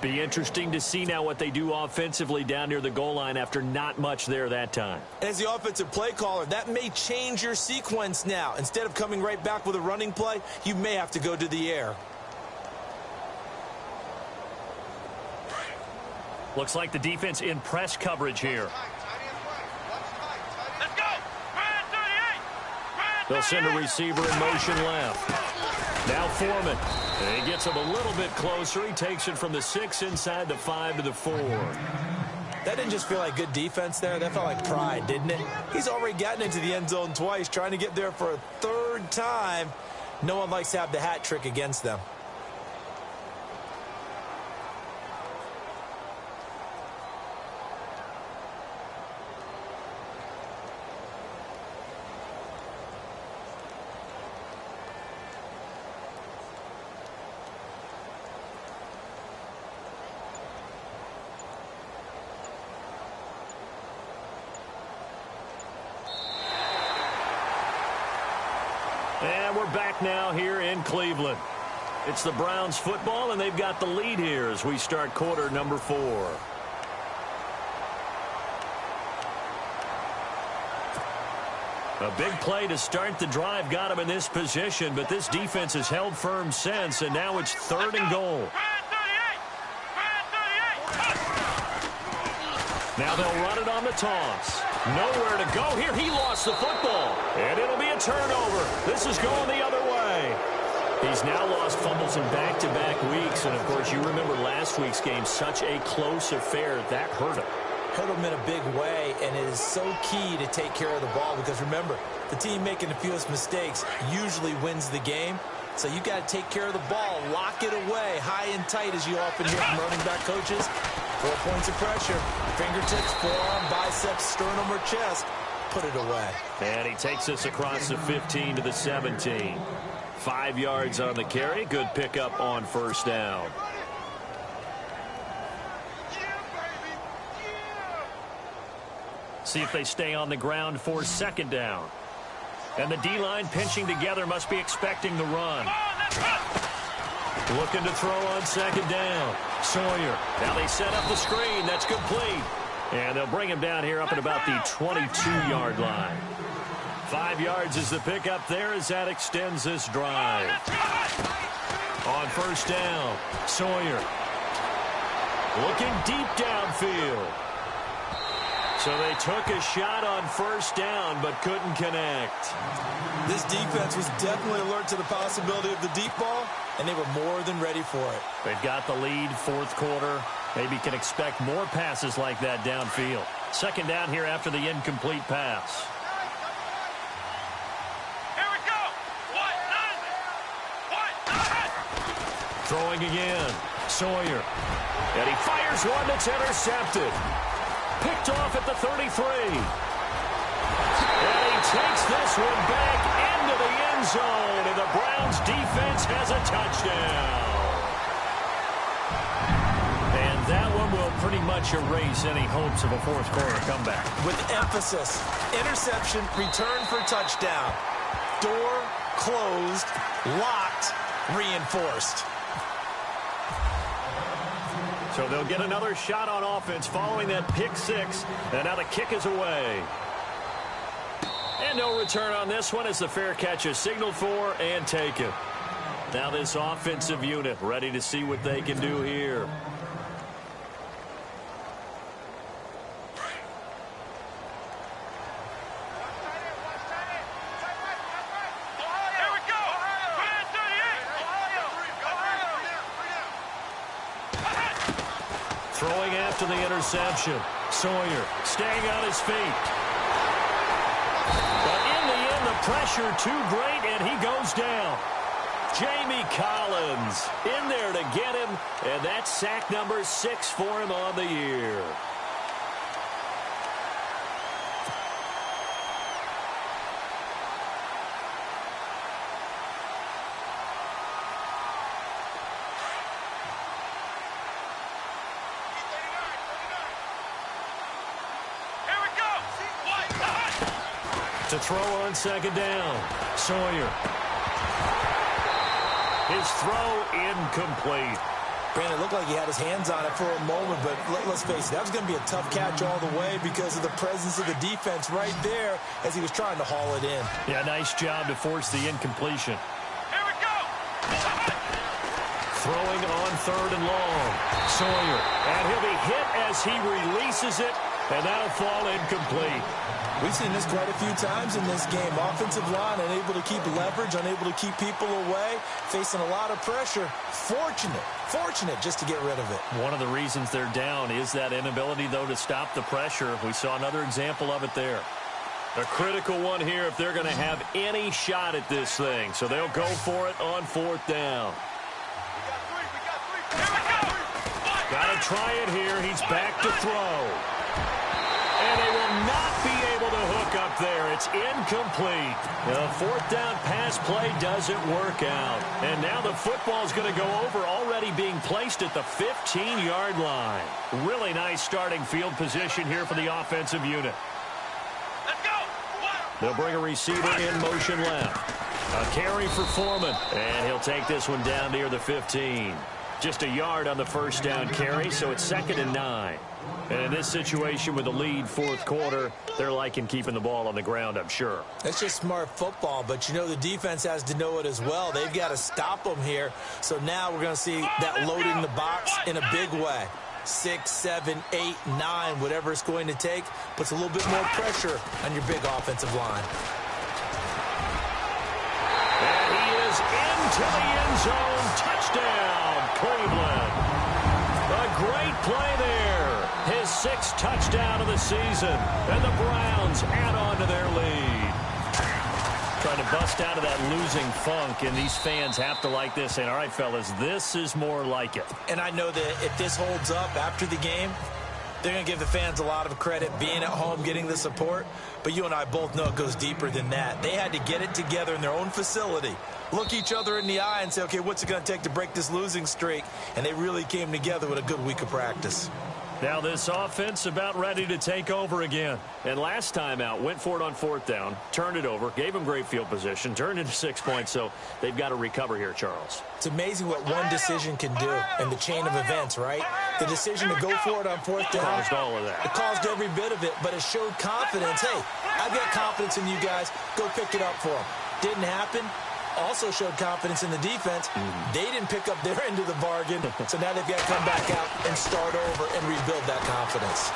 Speaker 1: Be interesting to see now what they do offensively down near the goal line after not much there that time.
Speaker 2: As the offensive play caller, that may change your sequence now. Instead of coming right back with a running play, you may have to go to the air.
Speaker 1: Looks like the defense in press coverage here.
Speaker 3: Let's go. Brand 38.
Speaker 1: They'll send a receiver in motion left. Now Foreman. And he gets him a little bit closer. He takes it from the 6 inside the 5 to the 4.
Speaker 2: That didn't just feel like good defense there. That felt like pride, didn't it? He's already gotten into the end zone twice, trying to get there for a third time. No one likes to have the hat trick against them.
Speaker 1: And we're back now here in Cleveland. It's the Browns football, and they've got the lead here as we start quarter number 4. A big play to start the drive got him in this position, but this defense has held firm since, and now it's 3rd and goal.
Speaker 3: Brand 38. Brand 38.
Speaker 1: Now they'll run it on the toss. Nowhere to go here. He lost the football, and it'll be a turnover. This is going the other way. He's now lost fumbles in back-to-back weeks, and, of course, you remember last week's game, such a close affair. That hurt him.
Speaker 2: Hurt him in a big way, and it is so key to take care of the ball because, remember, the team making the fewest mistakes usually wins the game. So you got to take care of the ball, lock it away, high and tight, as you often hear from running back coaches. 4 points of pressure, fingertips, forearm, biceps, sternum, or chest. Put it away.
Speaker 1: And he takes us across the 15 to the 17. 5 yards on the carry. Good pickup on first down. See if they stay on the ground for 2nd down. And the D-line pinching together must be expecting the run. Looking to throw on 2nd down. Sawyer. Now they set up the screen. That's complete. And they'll bring him down here up at about the 22-yard line. 5 yards is the pickup there as that extends this drive. On first down, Sawyer. Looking deep downfield. So they took a shot on first down but couldn't connect.
Speaker 2: This defense was definitely alert to the possibility of the deep ball, and they were more than ready for it.
Speaker 1: They've got the lead, 4th quarter. Maybe can expect more passes like that downfield. 2nd down here after the incomplete pass.
Speaker 3: Here we go.
Speaker 1: Throwing again. Sawyer. And he fires one that's intercepted. Picked off at the 33. And he takes this one back into the end zone, and the Browns defense has a touchdown. And that one will pretty much erase any hopes of a 4th quarter comeback.
Speaker 2: With emphasis, interception, return for touchdown. Door closed, locked, reinforced.
Speaker 1: So they'll get another shot on offense following that pick 6. And now the kick is away. And no return on this one as the fair catch is signaled for and taken. Now this offensive unit ready to see what they can do here. Throwing after the interception. Sawyer staying on his feet. But in the end, the pressure too great, and he goes down. Jamie Collins in there to get him, and that's sack number 6 for him on the year. To throw on 2nd down. Sawyer. His throw incomplete.
Speaker 2: Brandon, look like he had his hands on it for a moment, but let's face it, that was going to be a tough catch all the way because of the presence of the defense right there as he was trying to haul it in.
Speaker 1: Yeah, nice job to force the incompletion.
Speaker 3: Here we go.
Speaker 1: Throwing on 3rd and long. Sawyer. And he'll be hit as he releases it, and that'll fall incomplete.
Speaker 2: We've seen this quite a few times in this game. Offensive line unable to keep leverage, unable to keep people away, facing a lot of pressure. Fortunate just to get rid of it.
Speaker 1: One of the reasons they're down is that inability, though, to stop the pressure. We saw another example of it there. A critical one here if they're going to have any shot at this thing. So they'll go for it on 4th down. Got to try it here. He's back to throw. And they will not be able to hook up there. It's incomplete. The 4th down pass play doesn't work out. And now the football's going to go over, already being placed at the 15-yard line. Really nice starting field position here for the offensive unit.
Speaker 3: Let's go.
Speaker 1: They'll bring a receiver in motion left. A carry for Foreman. And he'll take this one down near the 15. Just a yard on the 1st down carry, so it's 2nd and 9. And in this situation with the lead 4th quarter, they're liking keeping the ball on the ground, I'm sure.
Speaker 2: That's just smart football, but you know the defense has to know it as well. They've got to stop them here. So now we're going to see that loading the box in a big way. 6, 7, 8, 9, whatever it's going to take, puts a little bit more pressure on your big offensive line.
Speaker 1: And he is into the end zone. Touchdown, Cleveland. A great play there. His 6th touchdown of the season. And the Browns add on to their lead. Trying to bust out of that losing funk, and these fans have to like this. And all right, fellas, this is more like it.
Speaker 2: And I know that if this holds up after the game, they're going to give the fans a lot of credit, being at home, getting the support. But you and I both know it goes deeper than that. They had to get it together in their own facility, look each other in the eye and say, okay, what's it going to take to break this losing streak? And they really came together with a good week of practice.
Speaker 1: Now this offense about ready to take over again. And last time out, went for it on 4th down, turned it over, gave them great field position, turned into 6 points, so they've got to recover here, Charles.
Speaker 2: It's amazing what one decision can do in the chain of events, right? The decision to go for it on 4th down.
Speaker 1: Caused all of that.
Speaker 2: It caused every bit of it, but it showed confidence. Hey, I've got confidence in you guys. Go pick it up for them. Didn't happen. Also showed confidence in the defense. They didn't pick up their end of the bargain, so now they've got to come back out and start over and rebuild that confidence.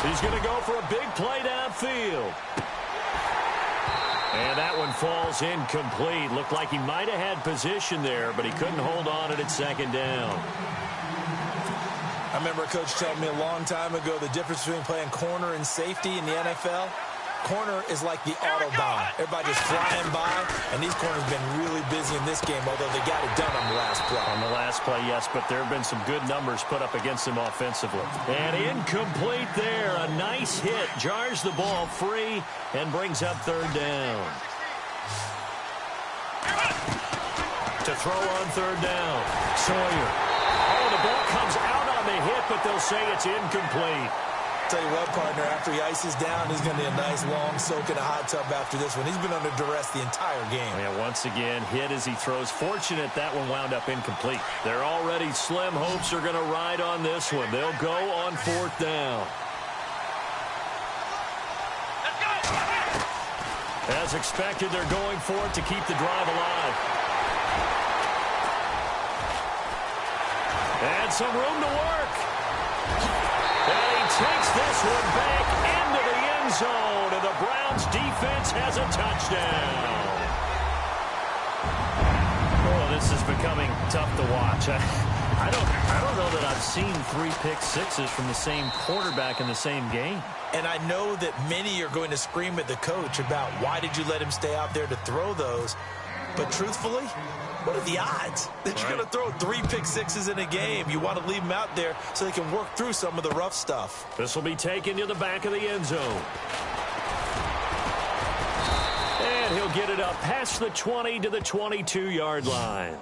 Speaker 1: He's going to go for a big play downfield. And that one falls incomplete. Looked like he might have had position there, but he couldn't hold on at 2nd down.
Speaker 2: I remember a coach telling me a long time ago the difference between playing corner and safety in the NFL. Corner is like the Autobahn. Everybody just flying by, and these corners have been really busy in this game, although they got it done on the last play.
Speaker 1: On the last play, yes, but there have been some good numbers put up against them offensively. And incomplete there. A nice hit. Jars the ball free and brings up 3rd down. To throw on 3rd down. Sawyer. Oh, the ball comes out on the hit, but they'll say it's incomplete.
Speaker 2: Tell you what, partner, after he ices down, he's going to be a nice long soak in a hot tub after this one. He's been under duress the entire game.
Speaker 1: Yeah, once again, hit as he throws. Fortunate that one wound up incomplete. They're already slim hopes are going to ride on this one. They'll go on 4th down.
Speaker 3: Let's go.
Speaker 1: As expected, they're going for it to keep the drive alive. And some room to work. And he takes this one back into the end zone, and the Browns defense has a touchdown. Oh, this is becoming tough to watch. I don't know that I've seen 3 pick-sixes from the same quarterback in the same game.
Speaker 2: And I know that many are going to scream at the coach about why did you let him stay out there to throw those. But truthfully, what are the odds that you're going to throw 3 pick-sixes in a game? You want to leave them out there so they can work through some of the rough stuff.
Speaker 1: This will be taken to the back of the end zone. And he'll get it up past the 20 to the 22-yard line.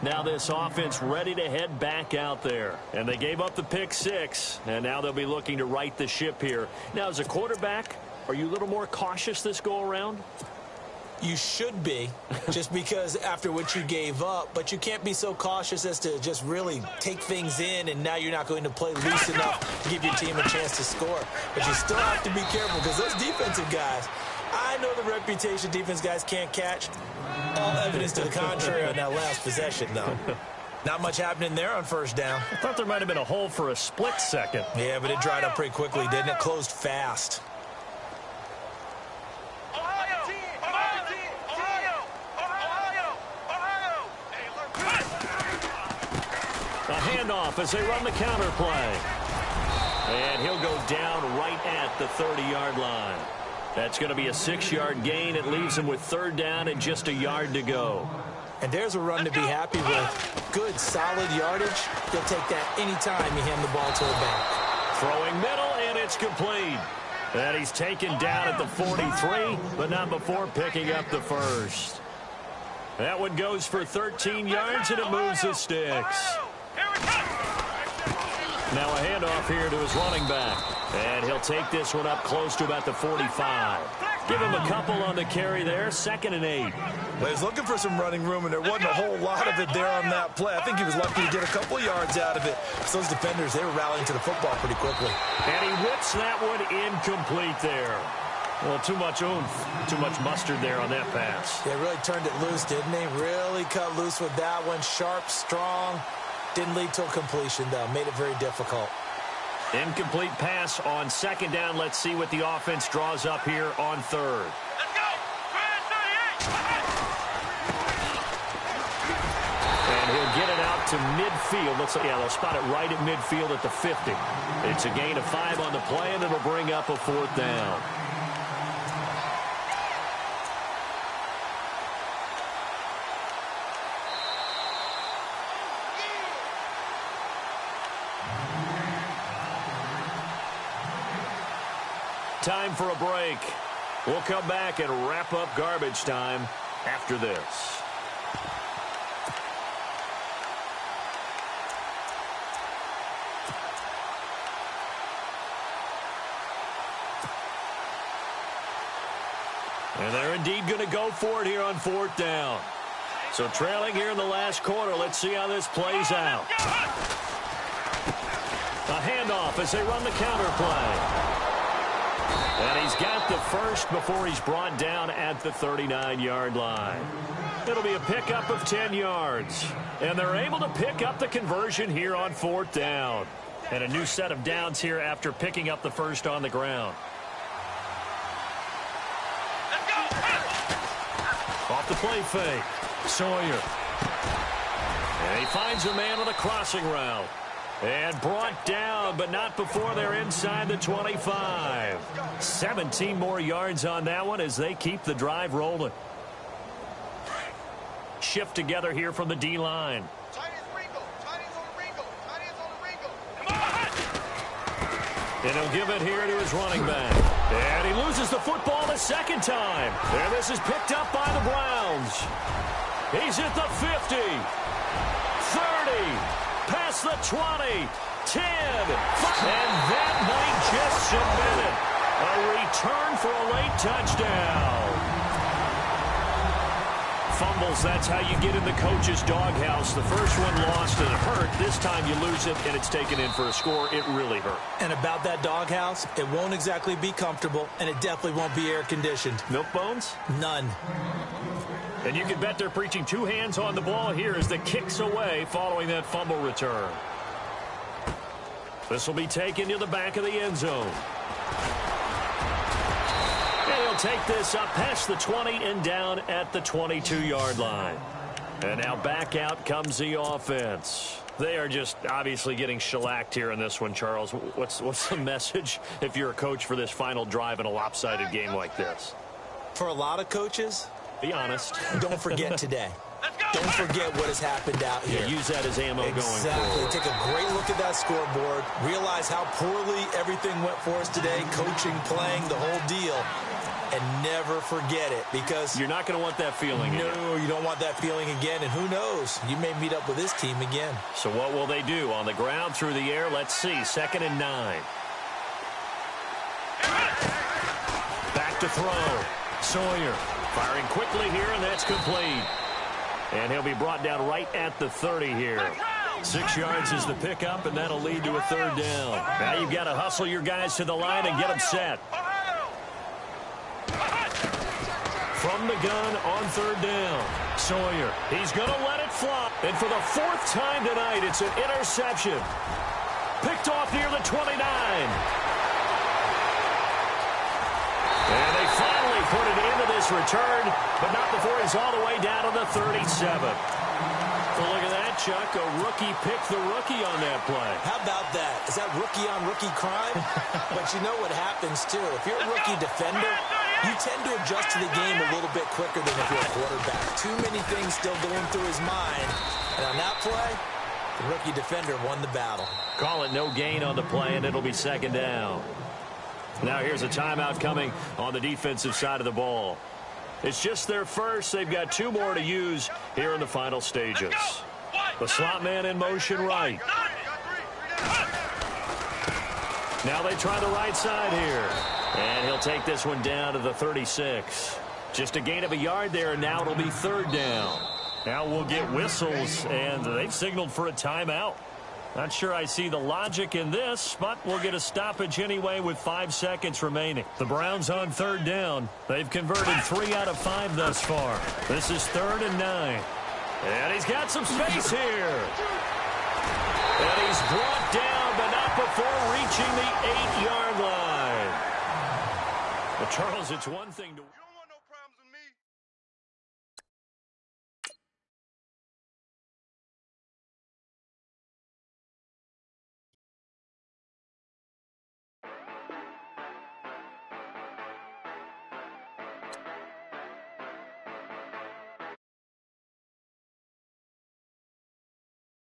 Speaker 1: Now this offense ready to head back out there. And they gave up the pick-6, and now they'll be looking to right the ship here. Now, as a quarterback, are you a little more cautious this go-around?
Speaker 2: You should be, just because after what you gave up, but you can't be so cautious as to just really take things in, and now you're not going to play loose enough to give your team a chance to score. But you still have to be careful, because those defensive guys, I know the reputation defense guys can't catch. All evidence to the contrary on that last possession, though. Not much happening there on first down.
Speaker 1: I thought there might have been a hole for a split second.
Speaker 2: Yeah, but it dried up pretty quickly, didn't it? Closed fast.
Speaker 1: A handoff as they run the counter play. And he'll go down right at the 30-yard line. That's going to be a 6-yard gain. It leaves him with third down and just a yard to go.
Speaker 2: And there's a run to be happy with. Good, solid yardage. You'll take that anytime you hand the ball to a back.
Speaker 1: Throwing middle, and it's complete. And he's taken down at the 43, but not before picking up the first. That one goes for 13 yards, and it moves the sticks. Now a handoff here to his running back. And he'll take this one up close to about the 45. Give him a couple on the carry there, 2nd and 8.
Speaker 4: Well, he was looking for some running room, and there wasn't a whole lot of it there on that play. I think he was lucky to get a couple yards out of it. So those defenders, they were rallying to the football pretty quickly.
Speaker 1: And he whips that one incomplete there. Well, too much oomph, too much mustard there on that pass.
Speaker 2: They really turned it loose, didn't they? Really cut loose with that one. Sharp, strong. Didn't lead to a completion, though. Made it very difficult.
Speaker 1: Incomplete pass on 2nd down. Let's see what the offense draws up here on 3rd.
Speaker 3: Let's go!
Speaker 1: And he'll get it out to midfield. Looks like, yeah, they'll spot it right at midfield at the 50. It's a gain of 5 on the play, and it'll bring up a 4th down. Time for a break. We'll come back and wrap up garbage time after this. And they're indeed going to go for it here on 4th down. So trailing here in the last quarter. Let's see how this plays out. A handoff as they run the counter play. And he's got the first before he's brought down at the 39-yard line. It'll be a pickup of 10 yards. And they're able to pick up the conversion here on 4th down. And a new set of downs here after picking up the first on the ground. Off the play fake. Sawyer. And he finds a man on a crossing route. And brought down, but not before they're inside the 25. 17 more yards on that one as they keep the drive rolling. Shift together here from the D-line. And he'll give it here to his running back. And he loses the football the 2nd time. And this is picked up by the Browns. He's at the 50. 30. Past the 20, 10, 5, and that might just submit it. A return for a late touchdown. Fumbles, that's how you get in the coach's doghouse. The first one lost and it hurt. This time you lose it and it's taken in for a score. It really hurt.
Speaker 2: And about that doghouse, it won't exactly be comfortable, and it definitely won't be air-conditioned.
Speaker 1: Milk bones?
Speaker 2: None.
Speaker 1: And you can bet they're preaching 2 hands on the ball here as the kicks away following that fumble return. This will be taken to the back of the end zone. And he'll take this up past the 20 and down at the 22-yard line. And now back out comes the offense. They are just obviously getting shellacked here in this one, Charles. What's the message if you're a coach for this final drive in a lopsided game like this?
Speaker 2: For a lot of coaches,
Speaker 1: be honest.
Speaker 2: Don't forget today. Don't forget what has happened out here.
Speaker 1: Yeah, use that as ammo going forward.
Speaker 2: Exactly. Take a great look at that scoreboard. Realize how poorly everything went for us today. Coaching, playing, the whole deal. And never forget it, because
Speaker 1: you're not going to want that feeling again.
Speaker 2: No, you don't want that feeling again. And who knows? You may meet up with this team again.
Speaker 1: So what will they do? On the ground, through the air? Let's see. 2nd and 9. Back to throw. Sawyer Firing quickly here, and that's complete. And he'll be brought down right at the 30 here. 6 yards is the pickup, and that'll lead to a third down. Now you've got to hustle your guys to the line and get them set. From the gun on third down, Sawyer. He's going to let it fly. And for the 4th time tonight, it's an interception. Picked off near the 29. And they finally put it into this return, but not before he's all the way down to the 37. Well, look at that, Chuck. A rookie picked the rookie on that play.
Speaker 2: How about that? Is that rookie-on-rookie crime? But you know what happens, too. If you're a rookie defender, you tend to adjust to the game a little bit quicker than if you're a quarterback. Too many things still going through his mind. And on that play, the rookie defender won the battle.
Speaker 1: Call it no gain on the play, and it'll be second down. Now here's a timeout coming on the defensive side of the ball. It's just their first. They've got 2 more to use here in the final stages. The slot man in motion right. Now they try the right side here. And he'll take this one down to the 36. Just a gain of a yard there, and now it'll be third down. Now we'll get whistles, and they've signaled for a timeout. Not sure I see the logic in this, but we'll get a stoppage anyway with 5 seconds remaining. The Browns on third down. They've converted 3 out of 5 thus far. This is 3rd and 9. And he's got some space here. And he's brought down, but not before reaching the 8-yard line. But Charles, it's one thing to...